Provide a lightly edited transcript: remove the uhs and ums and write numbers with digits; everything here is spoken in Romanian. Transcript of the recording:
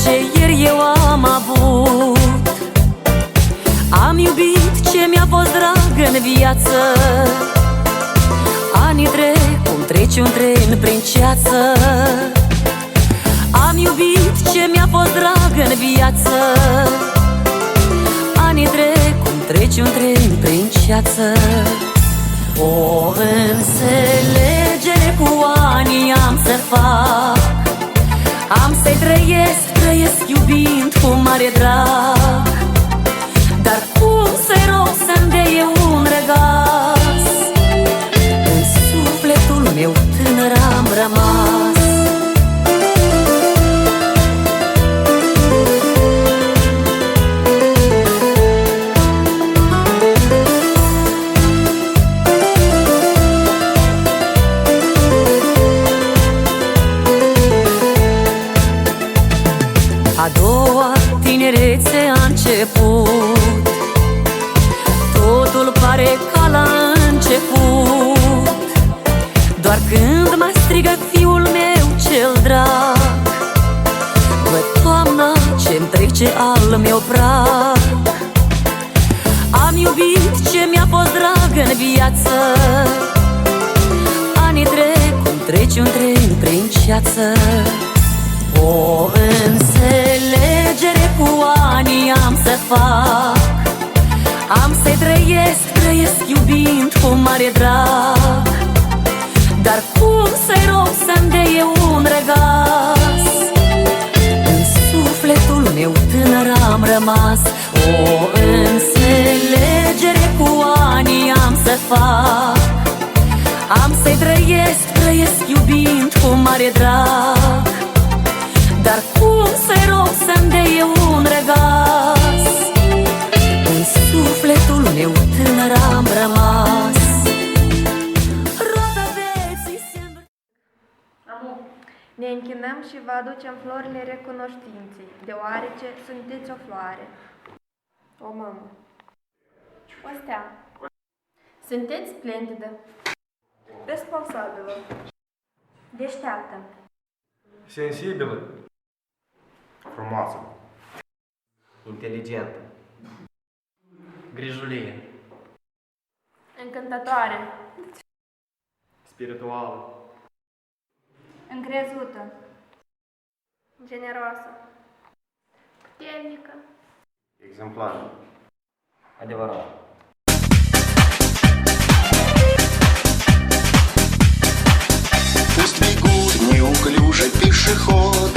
ce ieri eu am avut. Am iubit ce mi-a fost drag în viață. Anii trec cum trece un tren prin ceață. Am iubit ce mi-a fost drag în viață. Anii trec cum trece un tren prin ceață. O înțelegere cu anii am să fac. Am să-i trăiesc iubind cu mare drag. Dar cum să-i rog să-mi dea un răgaz? În sufletul meu tânăr am rămas. A doua tinerețe a început. Totul pare ca la început. Doar când mă strigă fiul meu cel drag, văd toamna ce-mi trece al meu prag. Am iubit ce mi-a fost drag în viață. Anii trec cum trece un tren prin ceață. O înțelegere cu anii am să fac. Am să-i trăiesc iubind cu mare drag. Dar cum să-i rog să-mi dea un răgaz? În sufletul meu tânăr am rămas. O înțelegere cu anii am să fac. Am să-i trăiesc iubind cu mare drag. Dar cum să-i rog să-mi dea un răgaz? În sufletul meu tânăr am rămas. Roata vieții se Ne închinăm și vă aducem florile recunoștinței, deoarece sunteți o floare. O mamă. O stea. Sunteți splendidă. Responsabilă. Deșteaptă. Sensibilă. Frumoasă. Inteligentă. Grijulie. Încântătoare. Spirituală. Încrezută. Generoasă. Puternică. Exemplară. Adevărat. Пусть бегут неуклюже пешеходы